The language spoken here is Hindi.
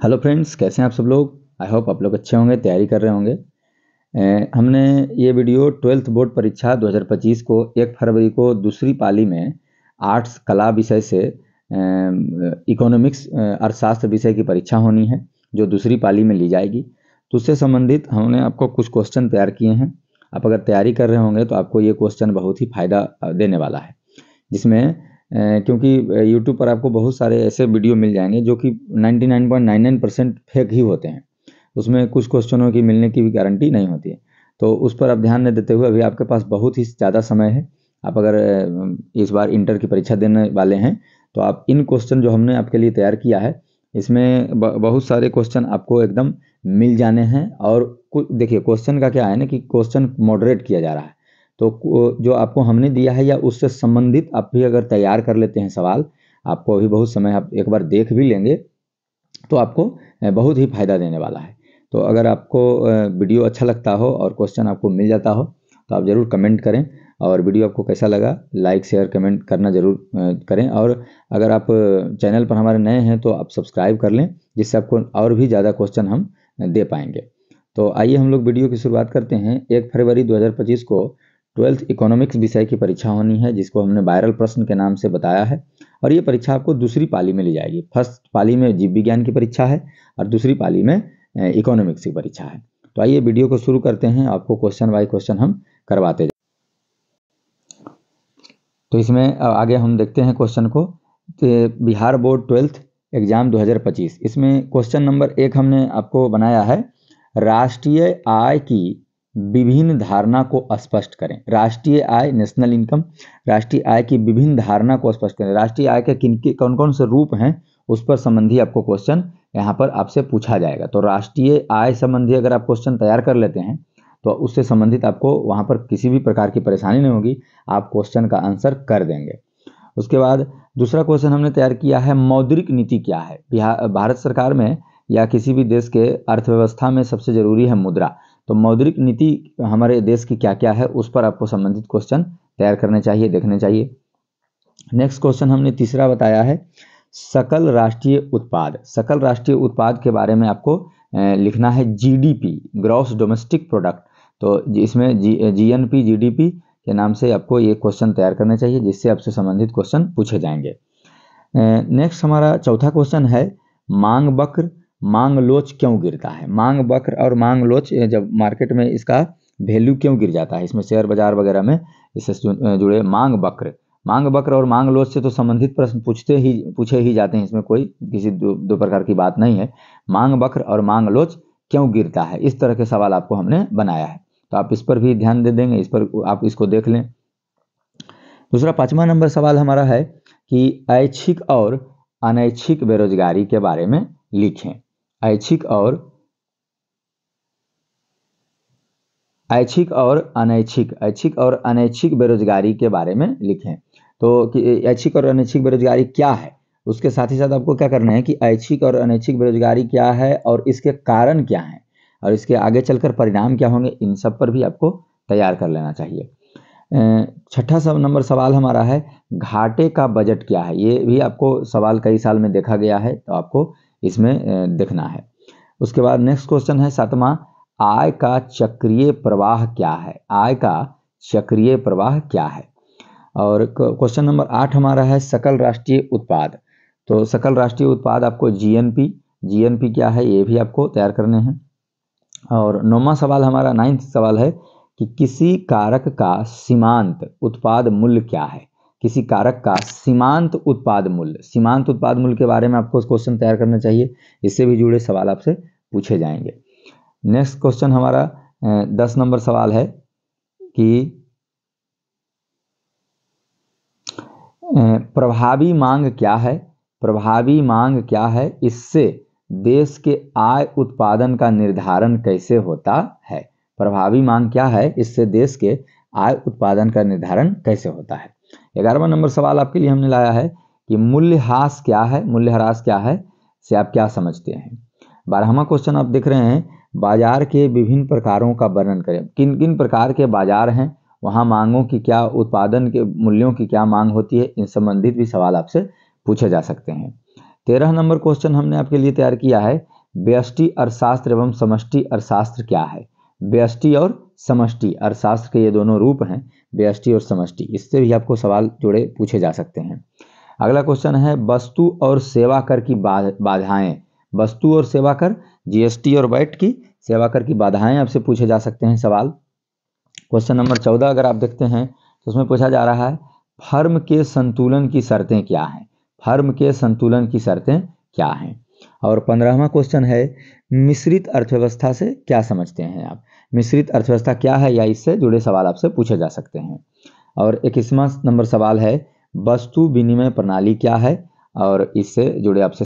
हेलो फ्रेंड्स, कैसे हैं आप सब लोग। आई होप आप लोग अच्छे होंगे, तैयारी कर रहे होंगे। हमने ये वीडियो 12th बोर्ड परीक्षा 2025 को 1 फरवरी को दूसरी पाली में आर्ट्स कला विषय से इकोनॉमिक्स अर्थशास्त्र विषय की परीक्षा होनी है, जो दूसरी पाली में ली जाएगी। तो उससे संबंधित हमने आपको कुछ क्वेश्चन तैयार किए हैं। आप अगर तैयारी कर रहे होंगे तो आपको ये क्वेश्चन बहुत ही फ़ायदा देने वाला है, जिसमें क्योंकि यूट्यूब पर आपको बहुत सारे ऐसे वीडियो मिल जाएंगे जो कि 99.99% फेक ही होते हैं। उसमें कुछ क्वेश्चनों की मिलने की भी गारंटी नहीं होती है। तो उस पर आप ध्यान नहीं देते हुए अभी आपके पास बहुत ही ज़्यादा समय है। आप अगर इस बार इंटर की परीक्षा देने वाले हैं तो आप इन क्वेश्चन जो हमने आपके लिए तैयार किया है, इसमें बहुत सारे क्वेश्चन आपको एकदम मिल जाने हैं। और देखिए, क्वेश्चन का क्या है ना कि क्वेश्चन मॉडरेट किया जा रहा है। तो जो आपको हमने दिया है या उससे संबंधित आप भी अगर तैयार कर लेते हैं सवाल, आपको अभी बहुत समय आप एक बार देख भी लेंगे तो आपको बहुत ही फ़ायदा देने वाला है। तो अगर आपको वीडियो अच्छा लगता हो और क्वेश्चन आपको मिल जाता हो तो आप ज़रूर कमेंट करें। और वीडियो आपको कैसा लगा, लाइक शेयर कमेंट करना ज़रूर करें। और अगर आप चैनल पर हमारे नए हैं तो आप सब्सक्राइब कर लें, जिससे आपको और भी ज़्यादा क्वेश्चन हम दे पाएंगे। तो आइए हम लोग वीडियो की शुरुआत करते हैं। 1 फरवरी 2025 को 12th इकोनॉमिक्स विषय की परीक्षा होनी है, जिसको हमने वायरल प्रश्न के नाम से बताया है। और ये परीक्षा आपको दूसरी पाली में ली जाएगी। फर्स्ट पाली में जीव विज्ञान की परीक्षा है और दूसरी पाली में इकोनॉमिक्स की परीक्षा है। तो आइए वीडियो को शुरू करते हैं, आपको क्वेश्चन बाय क्वेश्चन हम करवाते जाएंगे। तो इसमें आगे हम देखते हैं क्वेश्चन को। तो बिहार बोर्ड 12th एग्जाम 2025, इसमें क्वेश्चन नंबर 1 हमने आपको बनाया है, राष्ट्रीय आय की विभिन्न धारणा को स्पष्ट करें। राष्ट्रीय आय, नेशनल इनकम, राष्ट्रीय आय की विभिन्न धारणा को स्पष्ट करें। राष्ट्रीय आय के कौन कौन से रूप हैं उस पर संबंधी आपको क्वेश्चन यहाँ पर आपसे पूछा जाएगा। तो राष्ट्रीय आय संबंधी अगर आप क्वेश्चन तैयार कर लेते हैं तो उससे संबंधित आपको वहाँ पर किसी भी प्रकार की परेशानी नहीं होगी, आप क्वेश्चन का आंसर कर देंगे। उसके बाद दूसरा क्वेश्चन हमने तैयार किया है, मौद्रिक नीति क्या है। भारत सरकार में या किसी भी देश के अर्थव्यवस्था में सबसे जरूरी है मुद्रा। तो मौद्रिक नीति हमारे देश की क्या क्या है उस पर आपको संबंधित क्वेश्चन तैयार करने चाहिए, देखने चाहिए। नेक्स्ट क्वेश्चन हमने तीसरा बताया है, सकल राष्ट्रीय उत्पाद। सकल राष्ट्रीय उत्पाद के बारे में आपको लिखना है जीडीपी, ग्रॉस डोमेस्टिक प्रोडक्ट। तो इसमें जीएनपी, जीडीपी के नाम से आपको ये क्वेश्चन तैयार करने चाहिए, जिससे आपसे संबंधित क्वेश्चन पूछे जाएंगे। नेक्स्ट हमारा चौथा क्वेश्चन है, मांग वक्र, मांग लोच क्यों गिरता है। मांग वक्र और मांग लोच, जब मार्केट में इसका वैल्यू क्यों गिर जाता है, इसमें शेयर बाजार वगैरह में इससे जुड़े मांग वक्र और मांग लोच से तो संबंधित प्रश्न पूछे ही जाते हैं। इसमें कोई किसी दो प्रकार की बात नहीं है। मांग वक्र और मांग लोच क्यों गिरता है, इस तरह के सवाल आपको हमने बनाया है। तो आप इस पर भी ध्यान दे देंगे, इस पर आप इसको देख लें। दूसरा 5वां नंबर सवाल हमारा है कि ऐच्छिक और अनैच्छिक बेरोजगारी के बारे में लिखें। ऐच्छिक और अनैच्छिक बेरोजगारी के बारे में लिखें। तो ऐच्छिक और अनैच्छिक बेरोजगारी क्या है, उसके साथ ही साथ आपको क्या करना है कि ऐच्छिक और अनैच्छिक बेरोजगारी क्या है और इसके कारण क्या हैं और इसके आगे चलकर परिणाम क्या होंगे, इन सब पर भी आपको तैयार कर लेना चाहिए। छठा नंबर सवाल हमारा है, घाटे का बजट क्या है। ये भी आपको सवाल कई साल में देखा गया है, तो आपको इसमें देखना है। उसके बाद नेक्स्ट क्वेश्चन है 7वां, आय का चक्रीय प्रवाह क्या है। आय का चक्रीय प्रवाह क्या है। और क्वेश्चन नंबर 8 हमारा है, सकल राष्ट्रीय उत्पाद। तो सकल राष्ट्रीय उत्पाद आपको जीएनपी क्या है ये भी आपको तैयार करने हैं। और 9वां सवाल हमारा 9th सवाल है कि किसी कारक का सीमांत उत्पाद मूल्य क्या है। किसी कारक का सीमांत उत्पाद मूल्य के बारे में आपको क्वेश्चन तैयार करना चाहिए, इससे भी जुड़े सवाल आपसे पूछे जाएंगे। नेक्स्ट क्वेश्चन हमारा 10 नंबर सवाल है कि प्रभावी मांग क्या है। प्रभावी मांग क्या है, इससे देश के आय उत्पादन का निर्धारण कैसे होता है। प्रभावी मांग क्या है, इससे देश के आय उत्पादन का निर्धारण कैसे होता है। 11वां नंबर सवाल आपके लिए हमने लाया है कि मूल्यह्रास क्या है। मूल्यह्रास क्या है से आप क्या समझते हैं। 12वां क्वेश्चन आप देख रहे हैं, बाजार के विभिन्न प्रकारों का वर्णन करें। किन किन प्रकार के बाजार हैं, वहाँ मांगों की क्या, उत्पादन के मूल्यों की क्या मांग होती है, इन संबंधित भी सवाल आपसे पूछे जा सकते हैं। 13 नंबर क्वेश्चन हमने आपके लिए तैयार किया है व्यष्टि अर्थशास्त्र एवं समष्टि अर्थशास्त्र क्या है? व्यष्टि और समष्टि अर्थशास्त्र के ये दोनों रूप हैं, व्यष्टि और समष्टि। इससे भी आपको सवाल जुड़े पूछे जा सकते हैं। अगला क्वेश्चन है वस्तु और सेवा कर की बाधाएं। वस्तु और सेवा कर, जीएसटी और वैट की सेवा कर की बाधाएं आपसे पूछे जा सकते हैं सवाल। क्वेश्चन नंबर 14 अगर आप देखते हैं तो उसमें पूछा जा रहा है फर्म के संतुलन की शर्तें क्या हैं? फर्म के संतुलन की शर्तें क्या हैं? और 15वां क्वेश्चन है मिश्रित अर्थव्यवस्था से क्या समझते हैं आप? मिश्रित अर्थव्यवस्था क्या है, या इससे जुड़े सवाल आपसे पूछे जा सकते हैं। और 21वां नंबर सवाल है वस्तु विनिमय प्रणाली क्या है, और इससे जुड़े आपसे